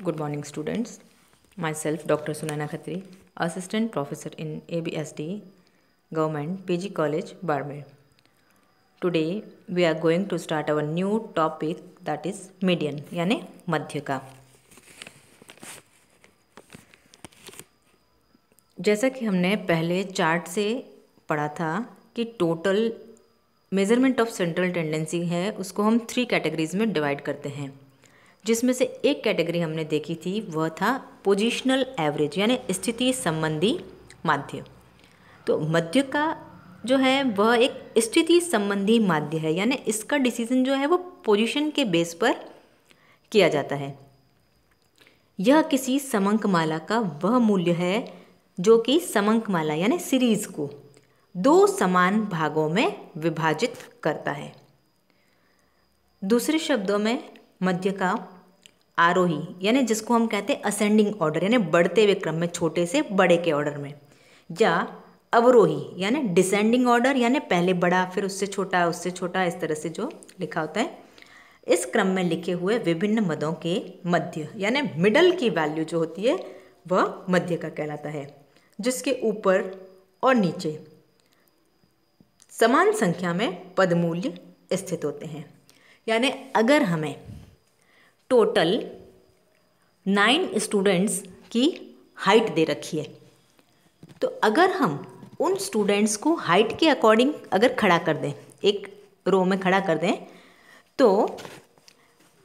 Good morning, students. Myself, Dr. Sunana Khatri, Assistant Professor in ABSD, Government PG College, Barmer. Today, we are going to start our new topic, that is median, यानी मध्य का. जैसा कि हमने पहले chart से पढ़ा था कि total measurement of central tendency है, उसको हम 3 कैटेगरीज में डिवाइड करते हैं, जिसमें से एक कैटेगरी हमने देखी थी वह था पोजीशनल एवरेज यानी स्थिति संबंधी माध्य. तो मध्य का जो है वह एक स्थिति संबंधी माध्य है, यानी इसका डिसीजन जो है वो पोजीशन के बेस पर किया जाता है. यह किसी समंकमाला का वह मूल्य है जो कि समंकमाला यानी सीरीज को 2 समान भागों में विभाजित करता है. दूसरे शब्दों में मध्य का आरोही यानी जिसको हम कहते हैं असेंडिंग ऑर्डर यानी बढ़ते हुए क्रम में, छोटे से बड़े के ऑर्डर में, या अवरोही यानी डिसेंडिंग ऑर्डर यानी पहले बड़ा फिर उससे छोटा, इस तरह से जो लिखा होता है, इस क्रम में लिखे हुए विभिन्न मदों के मध्य यानी मिडल की वैल्यू जो होती है वह मध्य का कहलाता है, जिसके ऊपर और नीचे समान संख्या में पदमूल्य स्थित होते हैं. यानी अगर हमें टोटल 9 स्टूडेंट्स की हाइट दे रखी है, तो अगर हम उन स्टूडेंट्स को हाइट के अकॉर्डिंग अगर खड़ा कर दें, एक रो में खड़ा कर दें, तो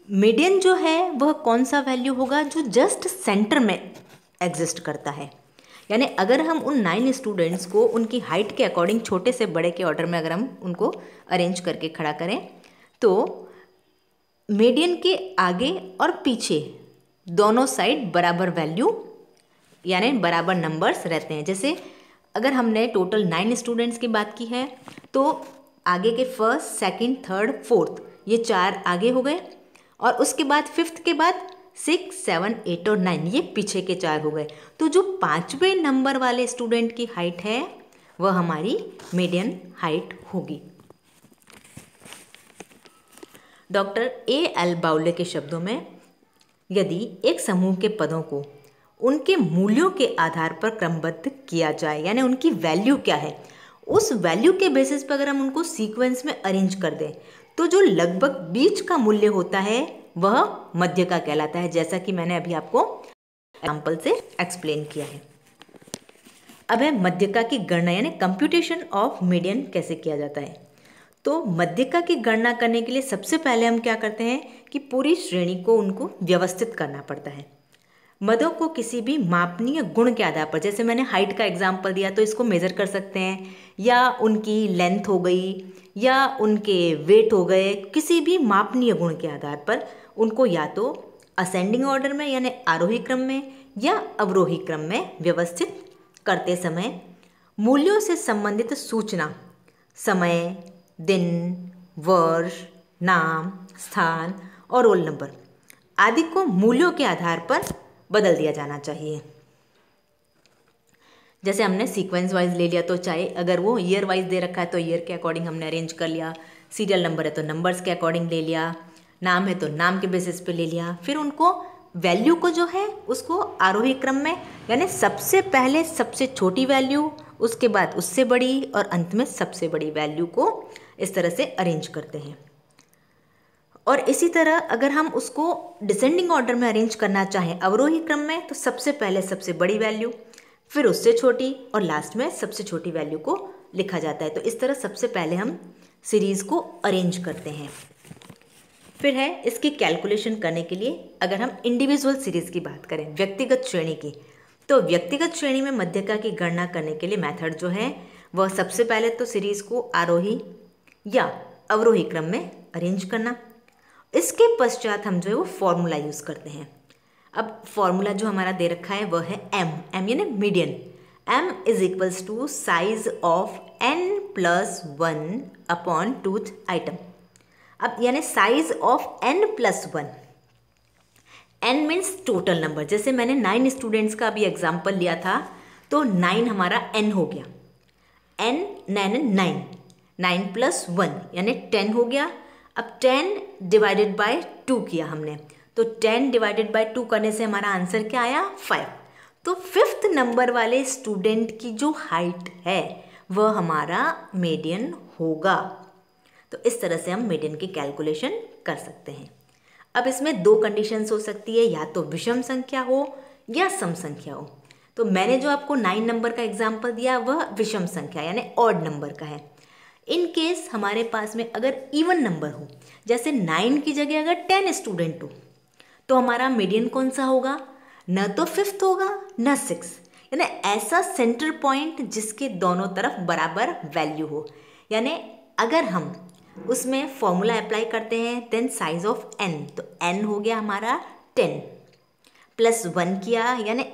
मीडियन जो है वह कौन सा वैल्यू होगा जो जस्ट सेंटर में एग्जिस्ट करता है. यानी अगर हम उन 9 स्टूडेंट्स को उनकी हाइट के अकॉर्डिंग छोटे से बड़े के ऑर्डर में अगर हम उनको अरेंज करके खड़ा करें, तो मीडियन के आगे और पीछे दोनों साइड बराबर वैल्यू यानी बराबर नंबर्स रहते हैं. जैसे अगर हमने टोटल 9 स्टूडेंट्स की बात की है, तो आगे के फर्स्ट, सेकंड, थर्ड, फोर्थ ये 4 आगे हो गए, और उसके बाद फिफ्थ के बाद 6, 7, 8 और 9 ये पीछे के 4 हो गए. तो जो 5वें नंबर वाले स्टूडेंट की हाइट है वह हमारी मीडियन हाइट होगी. Doctor A.L. बाउले के शब्दों में, यदि एक समूह के पदों को उनके मूल्यों के आधार पर क्रमबद्ध किया जाए, यानी उनकी वैल्यू क्या है, उस वैल्यू के बेसिस पर अगर हम उनको सीक्वेंस में अरेंज कर दें, तो जो लगभग बीच का मूल्य होता है वह मध्य का कहलाता है, जैसा कि मैंने अभी आपको एग्जाम्पल से एक्सप्लेन किया है. अब है मध्यका की गणना यानी कंप्यूटेशन ऑफ मीडियन कैसे किया जाता है. तो मध्यका की गणना करने के लिए सबसे पहले हम क्या करते हैं कि पूरी श्रेणी को उनको व्यवस्थित करना पड़ता है. मदों को किसी भी मापनीय गुण के आधार पर, जैसे मैंने हाइट का एग्जाम्पल दिया तो इसको मेज़र कर सकते हैं, या उनकी लेंथ हो गई, या उनके वेट हो गए, किसी भी मापनीय गुण के आधार पर उनको या तो असेंडिंग ऑर्डर में यानी आरोही क्रम में या अवरोही क्रम में व्यवस्थित करते समय मूल्यों से संबंधित सूचना, समय, दिन, वर्ष, नाम, स्थान और रोल नंबर आदि को मूल्यों के आधार पर बदल दिया जाना चाहिए. जैसे हमने सीक्वेंस वाइज ले लिया, तो चाहे अगर वो ईयर वाइज दे रखा है तो ईयर के अकॉर्डिंग हमने अरेंज कर लिया, सीरियल नंबर है तो नंबर्स के अकॉर्डिंग ले लिया, नाम है तो नाम के बेसिस पे ले लिया, फिर उनको वैल्यू को जो है उसको आरोही क्रम में यानी सबसे पहले सबसे छोटी वैल्यू, उसके बाद उससे बड़ी और अंत में सबसे बड़ी वैल्यू को इस तरह से अरेंज करते हैं. और इसी तरह अगर हम उसको डिसेंडिंग ऑर्डर में अरेंज करना चाहें अवरोही क्रम में, तो सबसे पहले सबसे बड़ी वैल्यू, फिर उससे छोटी और लास्ट में सबसे छोटी वैल्यू को लिखा जाता है. तो इस तरह सबसे पहले हम सीरीज़ को अरेंज करते हैं. फिर है इसकी कैलकुलेशन करने के लिए, अगर हम इंडिविजुअल सीरीज़ की बात करें, व्यक्तिगत श्रेणी की, तो व्यक्तिगत श्रेणी में मध्यका की गणना करने के लिए मेथड जो है वह सबसे पहले तो सीरीज़ को आरोही या अवरोही क्रम में अरेंज करना. इसके पश्चात हम जो है वो फॉर्मूला यूज़ करते हैं. अब फॉर्मूला जो हमारा दे रखा है वह है m यानी median. m is equals to size of n+1 upon tooth item. अब यानी size of n+1, n means total number. जैसे मैंने 9 स्टूडेंट्स का अभी एग्जाम्पल लिया था, तो 9 हमारा n हो गया, n 9 + 1 यानी 10 हो गया. अब 10 डिवाइडेड बाय 2 किया हमने, तो 10 डिवाइडेड बाय 2 करने से हमारा आंसर क्या आया 5। तो 5th नंबर वाले स्टूडेंट की जो हाइट है वह हमारा मीडियन होगा। तो इस तरह से हम मीडियन की कैलकुलेशन कर सकते हैं। अब इसमें दो कंडीशंस हो सकती है, या तो विषम संख्या हो या सम संख्या हो। तो मैंने जो आपको 9 नंबर का एग्जाम्पल दिया वह विषम संख्या यानी ऑड नंबर का है। इन केस हमारे पास में अगर इवन नंबर हो, जैसे 9 की जगह अगर 10 स्टूडेंट हो, तो हमारा मीडियन कौन सा होगा, न तो 5th होगा न 6, यानी ऐसा सेंटर पॉइंट जिसके दोनों तरफ बराबर वैल्यू हो। यानी अगर हम उसमें फॉर्मूला अप्लाई करते हैं देन साइज ऑफ n, तो n हो गया हमारा 10 प्लस 1 किया यानी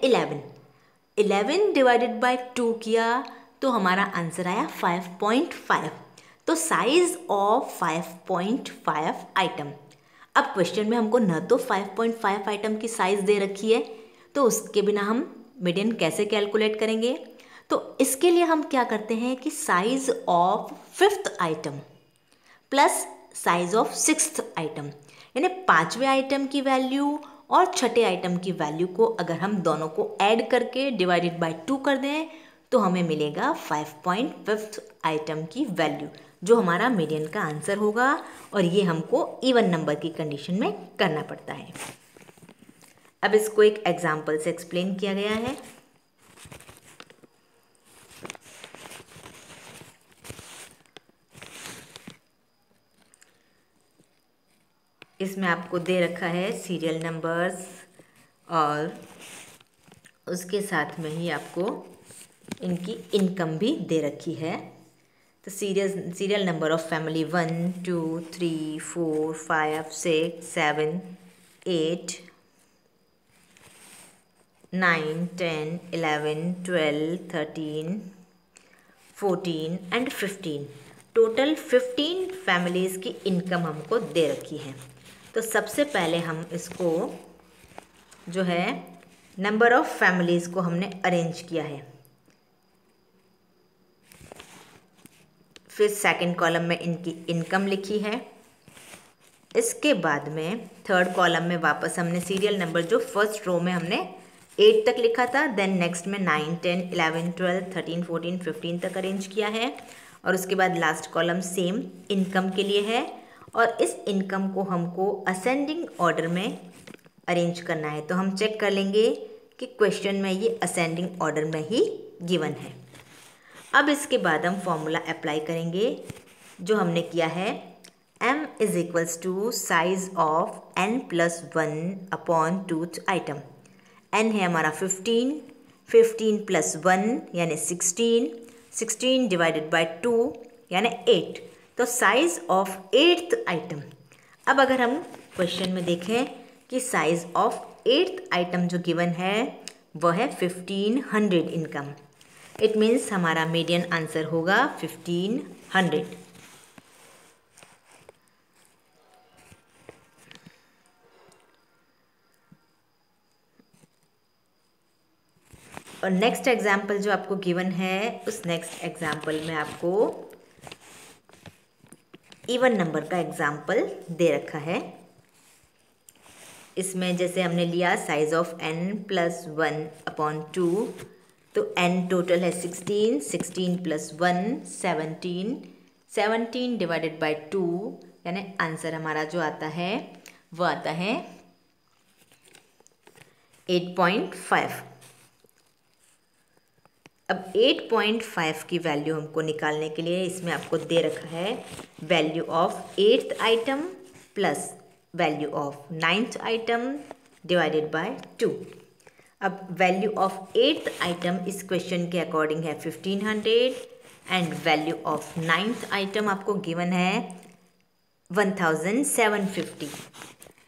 11 डिवाइडेड बाय 2 किया तो हमारा आंसर आया 5.5। तो साइज ऑफ 5.5 आइटम। अब क्वेश्चन में हमको न तो 5.5 आइटम की साइज दे रखी है, तो उसके बिना हम मीडियन कैसे कैलकुलेट करेंगे। तो इसके लिए हम क्या करते हैं कि size of 5th item plus size of 6th item, यानी 5वें आइटम की वैल्यू और 6ठे आइटम की वैल्यू को अगर हम दोनों को ऐड करके डिवाइडेड बाय 2 कर दें तो हमें मिलेगा 5.5th आइटम की वैल्यू, जो हमारा मीडियन का आंसर होगा। और ये हमको इवन नंबर की कंडीशन में करना पड़ता है। अब इसको एक एग्जाम्पल से एक्सप्लेन किया गया है। इसमें आपको दे रखा है सीरियल नंबर्स और उसके साथ में ही आपको इनकी इनकम भी दे रखी है। तो serial number of family 1 2 3 4 5 6 7 8 9 10 11 12 13 14 and 15, total 15 families की इनकम हमको दे रखी है। तो सबसे पहले हम इसको जो है नंबर ऑफ फैमिलीज़ को हमने अरेंज किया है। फिर सेकंड कॉलम में इनकी इनकम लिखी है। इसके बाद में थर्ड कॉलम में वापस हमने सीरियल नंबर जो फर्स्ट रो में हमने 8 तक लिखा था, देन नेक्स्ट में 9 10 11 12 13 14 15 तक अरेंज किया है। और उसके बाद लास्ट कॉलम सेम इनकम के लिए है, और इस इनकम को हमको असेंडिंग ऑर्डर में अरेंज करना है। तो हम चेक कर लेंगे कि क्वेश्चन में ये असेंडिंग ऑर्डर में ही गिवन है। अब इसके बाद हम फॉर्मूला अप्लाई करेंगे जो हमने किया है, m is equals to size of n plus 1 upon 2th item. n है हमारा 15, 15 प्लस 1 यानी 16, 16 डिवाइडेड बाय 2 यानी 8। तो साइज ऑफ 8th आइटम। अब अगर हम क्वेश्चन में देखें कि साइज ऑफ 8th आइटम जो गिवन है वह है 1500 इनकम। इट मीन्स हमारा मीडियन आंसर होगा 1500। और नेक्स्ट एग्जाम्पल जो आपको गिवन है उस नेक्स्ट एग्जाम्पल में आपको इवन नंबर का एग्जाम्पल दे रखा है। इसमें जैसे हमने लिया size of n plus 1 upon 2, तो n टोटल है 16, 16 प्लस 1 17, 17 डिवाइडेड बाय 2 यानी आंसर हमारा जो आता है वो आता है 8.5। अब 8.5 की वैल्यू हमको निकालने के लिए इसमें आपको दे रखा है value of 8th item plus value of 9th item divided by 2। अब वैल्यू ऑफ 8th आइटम इस क्वेश्चन के अकॉर्डिंग है 1500 and value of 9th item आपको गिवन है 1750।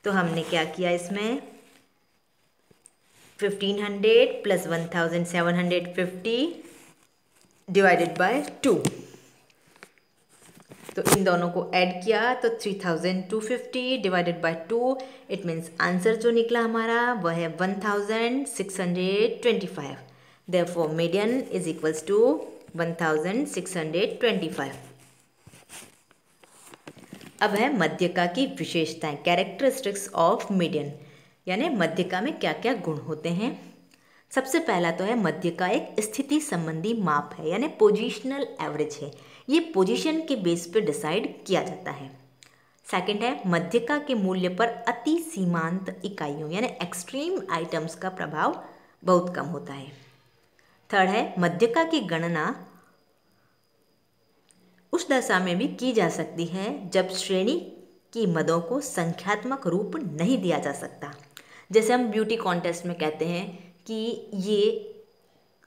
तो हमने क्या किया इसमें 1500 प्लस 1750 डिवाइडेड बाय 2, तो इन दोनों को ऐड किया तो 3250 divided by 2। It means answer जो निकला हमारा वह है 1625। Therefore median is equals to 1625। अब है मध्यका की विशेषताएं, कैरेक्टरिस्टिक्स ऑफ मीडियन, यानी मध्यका में क्या क्या गुण होते हैं। सबसे पहला तो है मध्यका एक स्थिति संबंधी माप है, यानी पोजिशनल एवरेज है। ये पोजीशन के बेस पे डिसाइड किया जाता है। सेकंड है मध्यका के मूल्य पर अति सीमांत इकाइयों यानी एक्सट्रीम आइटम्स का प्रभाव बहुत कम होता है। थर्ड है मध्यका की गणना उस दशा में भी की जा सकती है जब श्रेणी की मदों को संख्यात्मक रूप नहीं दिया जा सकता। जैसे हम ब्यूटी कॉन्टेस्ट में कहते हैं कि ये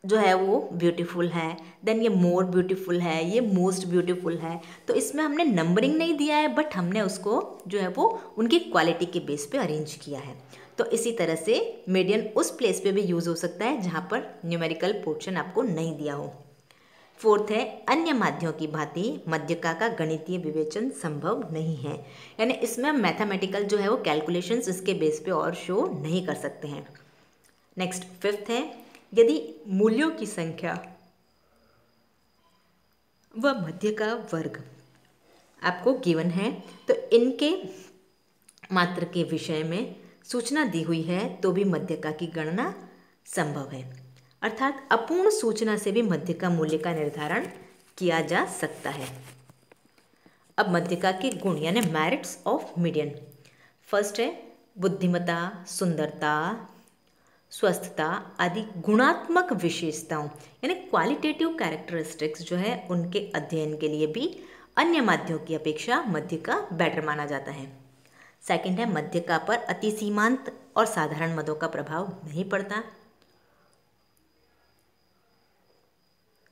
जो है वो ब्यूटीफुल है, देन ये मोर ब्यूटीफुल है, ये मोस्ट ब्यूटीफुल है, तो इसमें हमने नंबरिंग नहीं दिया है, बट हमने उसको जो है वो उनकी क्वालिटी के बेस पे अरेंज किया है। तो इसी तरह से मीडियन उस प्लेस पे भी यूज़ हो सकता है जहाँ पर न्यूमेरिकल पोर्शन आपको नहीं दिया हो। फोर्थ है अन्य माध्यों की भांति मध्यका का गणितीय विवेचन संभव नहीं है, यानी इसमें हम मैथमेटिकल जो है वो कैलकुलेशंस इसके बेस पे और शो नहीं कर सकते हैं। नेक्स्ट फिफ्थ है यदि मूल्यों की संख्या व मध्य का वर्ग आपको गिवन है तो इनके मात्र के विषय में सूचना दी हुई है तो भी मध्यका की गणना संभव है, अर्थात अपूर्ण सूचना से भी मध्यका मूल्य का निर्धारण किया जा सकता है। अब मध्यका के गुण यानी मेरिट्स ऑफ मीडियन। फर्स्ट है बुद्धिमत्ता, सुंदरता, स्वस्थता आदि गुणात्मक विशेषताओं यानी क्वालिटेटिव कैरेक्टरिस्टिक्स जो है उनके अध्ययन के लिए भी अन्य माध्यों की अपेक्षा मध्यका बेटर माना जाता है। सेकंड है मध्यका पर अति सीमांत और साधारण मदों का प्रभाव नहीं पड़ता।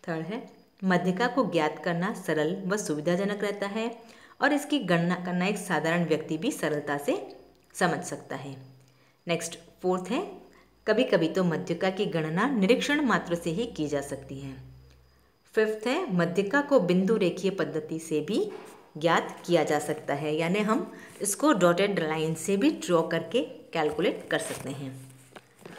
थर्ड है मध्यका को ज्ञात करना सरल व सुविधाजनक रहता है और इसकी गणना करना एक साधारण व्यक्ति भी सरलता से समझ सकता है। नेक्स्ट फोर्थ है कभी कभी तो मध्यका की गणना निरीक्षण मात्र से ही की जा सकती है। फिफ्थ है मध्यका को बिंदु रेखीय पद्धति से भी ज्ञात किया जा सकता है, यानी हम इसको डॉटेड लाइन से भी ड्रॉ करके कैलकुलेट कर सकते हैं।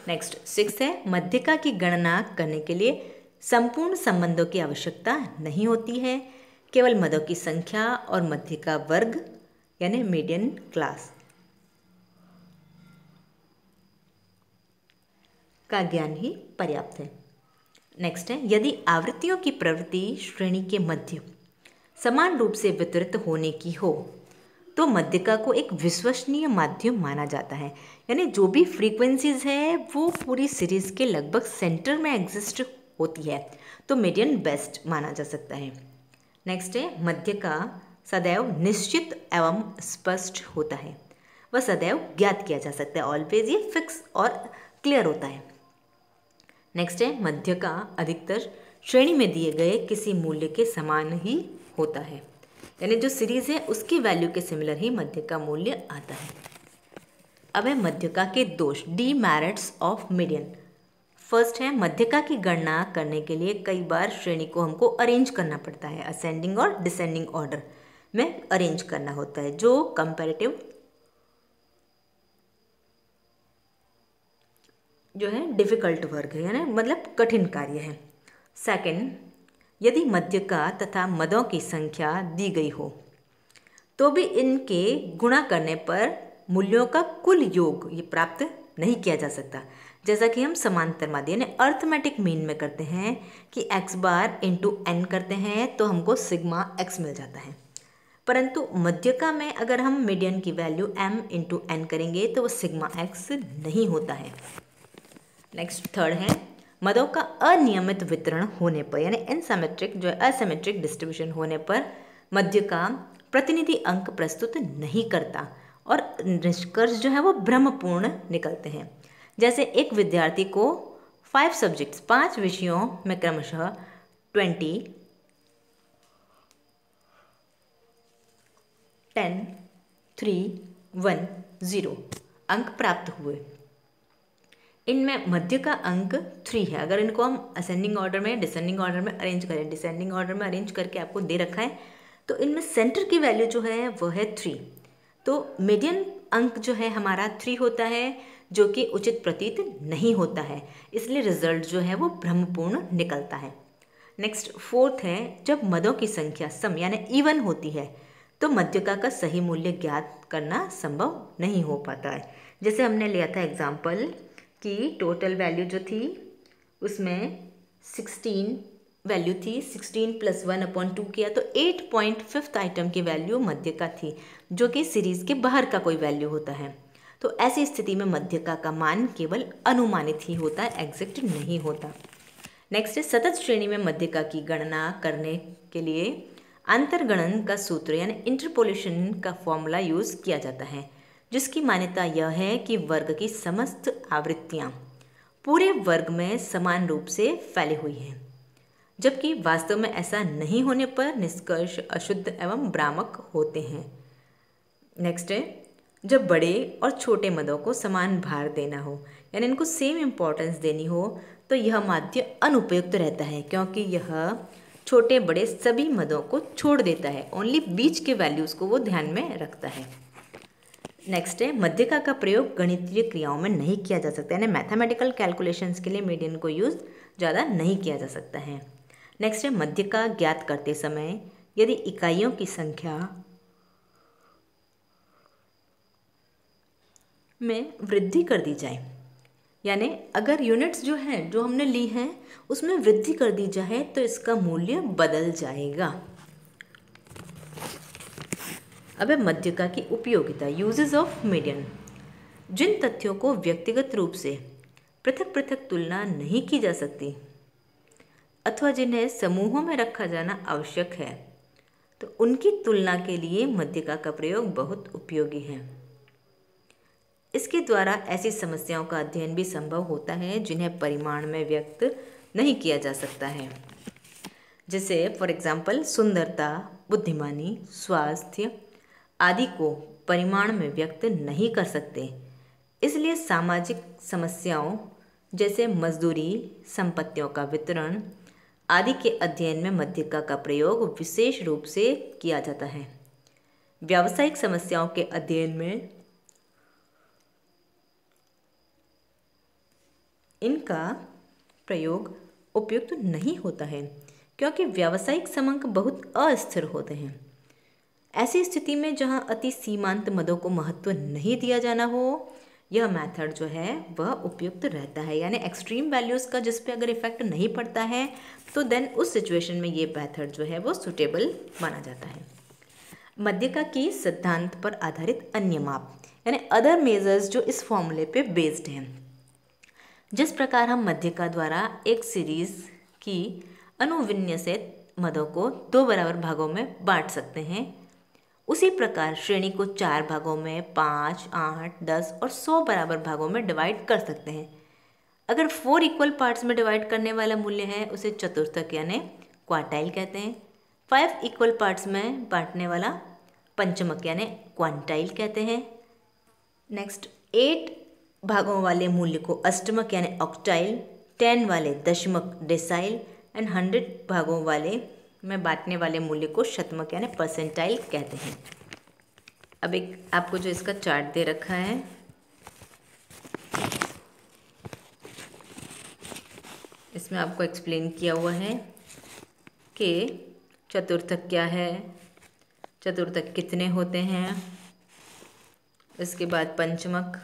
नेक्स्ट सिक्स्थ है मध्यका की गणना करने के लिए संपूर्ण संबंधों की आवश्यकता नहीं होती है, केवल मदों की संख्या और मध्य का वर्ग यानी मीडियन क्लास का ज्ञान ही पर्याप्त है। नेक्स्ट है यदि आवृत्तियों की प्रवृत्ति श्रेणी के मध्य समान रूप से वितरित होने की हो तो मध्यका को एक विश्वसनीय माध्यम माना जाता है, यानी जो भी फ्रीक्वेंसीज है वो पूरी सीरीज के लगभग सेंटर में एग्जिस्ट होती है तो मीडियन बेस्ट माना जा सकता है। नेक्स्ट है मध्यका सदैव निश्चित एवं स्पष्ट होता है, वह सदैव ज्ञात किया जा सकता है, ऑलवेज ये फिक्स और क्लियर होता है। नेक्स्ट है मध्यका अधिकतर श्रेणी में दिए गए किसी मूल्य के समान ही होता है, यानी जो सीरीज है उसकी वैल्यू के सिमिलर ही मध्य का मूल्य आता है। अब है मध्यका के दोष, डीमेरिट्स ऑफ मीडियन। फर्स्ट है मध्यका की गणना करने के लिए कई बार श्रेणी को हमको अरेंज करना पड़ता है, असेंडिंग और डिसेंडिंग ऑर्डर में अरेंज करना होता है जो कंपैरेटिव जो है डिफिकल्ट वर्क है, यानी मतलब कठिन कार्य है। सेकंड यदि मध्यका तथा मदों की संख्या दी गई हो तो भी इनके गुणा करने पर मूल्यों का कुल योग ये प्राप्त नहीं किया जा सकता, जैसा कि हम समांतर माध्य यानी अर्थमेटिक मीन में करते हैं कि x बार इंटू एन करते हैं तो हमको सिग्मा x मिल जाता है, परंतु मध्यका में अगर हम मीडियन की वैल्यू m इंटू एन करेंगे तो वो सिग्मा x नहीं होता है। नेक्स्ट थर्ड है मदों का अनियमित वितरण होने पर यानी इनसिमेट्रिक जो असिमेट्रिक डिस्ट्रीब्यूशन होने पर मध्यका प्रतिनिधि अंक प्रस्तुत नहीं करता और निष्कर्ष जो है वो भ्रमपूर्ण निकलते हैं। जैसे एक विद्यार्थी को 5 सब्जेक्ट्स 5 विषयों में क्रमशः 20, 10, 3, 1, 0 अंक प्राप्त हुए। इनमें मध्य का अंक 3 है। अगर इनको हम असेंडिंग ऑर्डर में डिसेंडिंग ऑर्डर में अरेंज करें, डिसेंडिंग ऑर्डर में अरेंज करके आपको दे रखा है तो इनमें सेंटर की वैल्यू जो है वो है 3, तो मीडियन अंक जो है हमारा 3 होता है जो कि उचित प्रतीत नहीं होता है, इसलिए रिजल्ट जो है वो भ्रमपूर्ण निकलता है। नेक्स्ट फोर्थ है जब मदों की संख्या सम यानी इवन होती है तो मध्यका का सही मूल्य ज्ञात करना संभव नहीं हो पाता है। जैसे हमने लिया था एग्जाम्पल कि टोटल वैल्यू जो थी उसमें 16 वैल्यू थी, 16 + 1/2 किया तो 8.5 आइटम की वैल्यू मध्यका थी, जो कि सीरीज के बाहर का कोई वैल्यू होता है। तो ऐसी स्थिति में मध्यका का मान केवल अनुमानित ही होता है, एग्जैक्ट नहीं होता। नेक्स्ट है सतत श्रेणी में मध्यका की गणना करने के लिए अंतर्गणन का सूत्र यानी इंटरपोलेशन का फॉर्मूला यूज किया जाता है, जिसकी मान्यता यह है कि वर्ग की समस्त आवृत्तियां पूरे वर्ग में समान रूप से फैली हुई हैं, जबकि वास्तव में ऐसा नहीं होने पर निष्कर्ष अशुद्ध एवं भ्रामक होते हैं। नेक्स्ट है जब बड़े और छोटे मदों को समान भार देना हो यानी इनको सेम इम्पोर्टेंस देनी हो तो यह माध्य अनुपयुक्त रहता है, क्योंकि यह छोटे बड़े सभी मदों को छोड़ देता है, ओनली बीच के वैल्यूज़ को वो ध्यान में रखता है। नेक्स्ट है मध्यका का प्रयोग गणितीय क्रियाओं में नहीं किया जा सकता, यानी मैथमेटिकल कैलकुलेशंस के लिए मीडियन को यूज़ ज़्यादा नहीं किया जा सकता है। नेक्स्ट है मध्यका ज्ञात करते समय यदि इकाइयों की संख्या में वृद्धि कर दी जाए, यानी अगर यूनिट्स जो हैं जो हमने ली हैं उसमें वृद्धि कर दी जाए तो इसका मूल्य बदल जाएगा। अब मध्यका की उपयोगिता, यूजेस ऑफ मीडियन। जिन तथ्यों को व्यक्तिगत रूप से पृथक पृथक तुलना नहीं की जा सकती अथवा जिन्हें समूहों में रखा जाना आवश्यक है, तो उनकी तुलना के लिए मध्यका का प्रयोग बहुत उपयोगी है। इसके द्वारा ऐसी समस्याओं का अध्ययन भी संभव होता है जिन्हें परिमाण में व्यक्त नहीं किया जा सकता है, जैसे फॉर एग्जाम्पल सुंदरता, बुद्धिमानी, स्वास्थ्य आदि को परिमाण में व्यक्त नहीं कर सकते। इसलिए सामाजिक समस्याओं जैसे मजदूरी, संपत्तियों का वितरण आदि के अध्ययन में मध्यका का प्रयोग विशेष रूप से किया जाता है। व्यावसायिक समस्याओं के अध्ययन में इनका प्रयोग उपयुक्त नहीं होता है, क्योंकि व्यावसायिक समंक बहुत अस्थिर होते हैं। ऐसी स्थिति में जहां अति सीमांत मदों को महत्व नहीं दिया जाना हो, यह मेथड जो है वह उपयुक्त रहता है, यानी एक्सट्रीम वैल्यूज़ का जिस पे अगर इफेक्ट नहीं पड़ता है तो देन उस सिचुएशन में ये मेथड जो है वो सुटेबल माना जाता है। मध्यका की सिद्धांत पर आधारित अन्य माप यानी अदर मेजर्स जो इस फॉर्मूले पे बेस्ड हैं। जिस प्रकार हम मध्यका द्वारा एक सीरीज की अनुविन्यसित मदों को 2 बराबर भागों में बांट सकते हैं, उसी प्रकार श्रेणी को 4 भागों में 5, 8, 10 और 100 बराबर भागों में डिवाइड कर सकते हैं। अगर 4 इक्वल पार्ट्स में डिवाइड करने वाला मूल्य है उसे चतुर्थक यानी क्वार्टाइल कहते हैं। 5 इक्वल पार्ट्स में बांटने वाला पंचमक यानी क्वांटाइल कहते हैं। नेक्स्ट 8 भागों वाले मूल्य को अष्टमक यानी ऑक्टाइल, 10 वाले दशमक डेसाइल एंड 100 भागों वाले में बांटने वाले मूल्य को शतमक यानी परसेंटाइल कहते हैं। अब एक आपको जो इसका चार्ट दे रखा है, इसमें आपको एक्सप्लेन किया हुआ है कि चतुर्थक क्या है, चतुर्थक कितने होते हैं, इसके बाद पंचमक,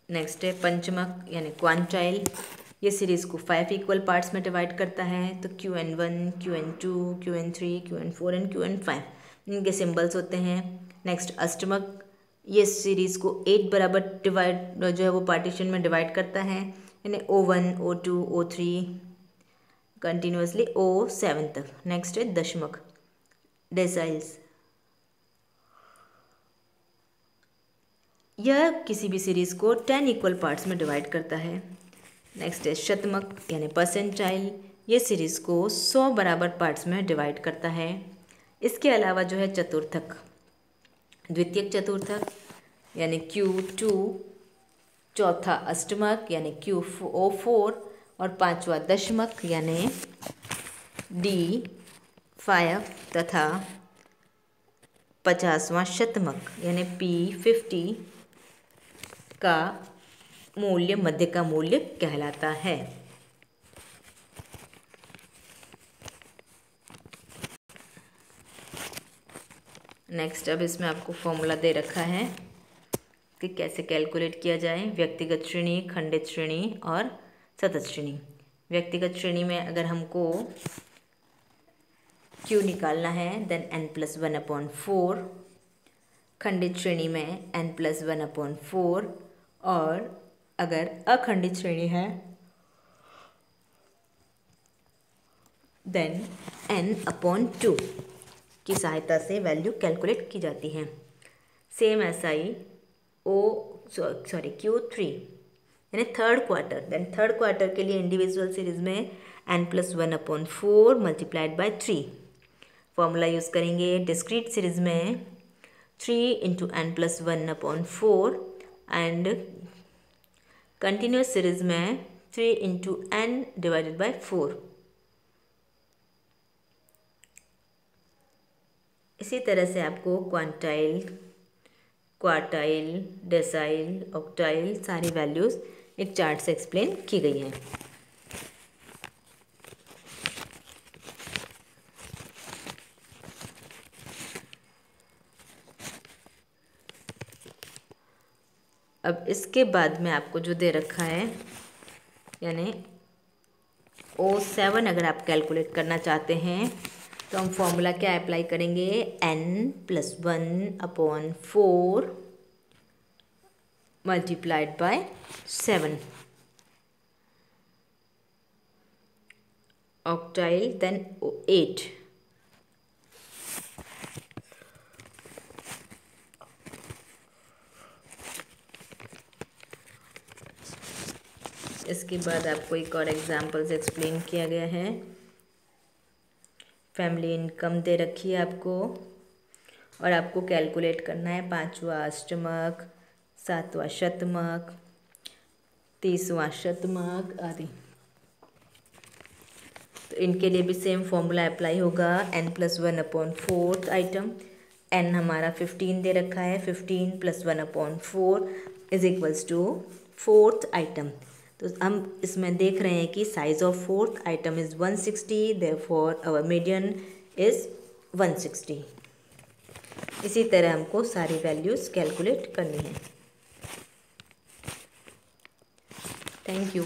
नेक्स्ट है पंचमक यानी क्वांटाइल। ये सीरीज़ को 5 इक्वल पार्ट्स में डिवाइड करता है, तो QN1, QN2, QN3, QN4 and QN5 इनके सिंबल्स होते हैं। नेक्स्ट अष्टमक, ये सीरीज़ को 8 बराबर डिवाइड जो है वो पार्टीशन में डिवाइड करता है, यानी O1, O2, O3 continuously O7 तक। नेक्स्ट है दशमक, डेसाइल्स, यह किसी भी सीरीज़ को 10 इक्वल पार्ट्स में डिवाइड करता है। नेक्स्ट है शतमक यानी परसेंटाइल, ये सीरीज़ को 100 बराबर पार्ट्स में डिवाइड करता है। इसके अलावा जो है चतुर्थक, द्वितीयक चतुर्थक यानी Q2, चौथा अष्टमक यानी Q4 और पांचवा दशमक यानी D5 तथा 50वां शतमक यानी P50 का मूल्य मध्य का मूल्य कहलाता है। नेक्स्ट अब इसमें आपको फॉर्मूला दे रखा है कि कैसे कैलकुलेट किया जाए व्यक्तिगत श्रेणी, खंडित श्रेणी और सतत श्रेणी। व्यक्तिगत श्रेणी में अगर हमको Q निकालना है देन n+1/4। खंडित श्रेणी में n+1/4 और अगर अखंडित श्रेणी है देन n/2 की सहायता से वैल्यू कैलकुलेट की जाती है। सेम ऐसा ही Q3 यानी third quarter, then third quarter के लिए इंडिविजुअल सीरीज में n+1/4 multiplied by 3 formula use करेंगे। डिस्क्रीट सीरीज में 3 × n+1/4 एंड कंटिन्यूस सीरीज में 3 × n/4। इसी तरह से आपको क्वांटाइल, क्वार्टाइल, डेसाइल, ऑक्टाइल सारी वैल्यूज़ एक चार्ट से एक्सप्लेन की गई हैं। अब इसके बाद में आपको जो दे रखा है यानी O7 अगर आप कैलकुलेट करना चाहते हैं तो हम फॉर्मूला क्या अप्लाई करेंगे, n+1/4 multiplied bye 7। Octyl then 8। इसके बाद आपको एक और एग्जाम्पल से एक्सप्लेन किया गया है। फैमिली इनकम दे रखी है आपको और आपको कैलकुलेट करना है 5वां अष्टमक, 7वां शतमक, 30वां शतमक आदि। तो इनके लिए भी सेम फॉर्मूला अप्लाई होगा। n+1/4 आइटम, n हमारा 15 दे रखा है, 15 + 1/4 = 4th आइटम। तो हम इसमें देख रहे हैं कि size of 4th item is 160, therefore our median is 160। इसी तरह हमको सारी वैल्यूज़ कैलकुलेट करनी है। Thank you.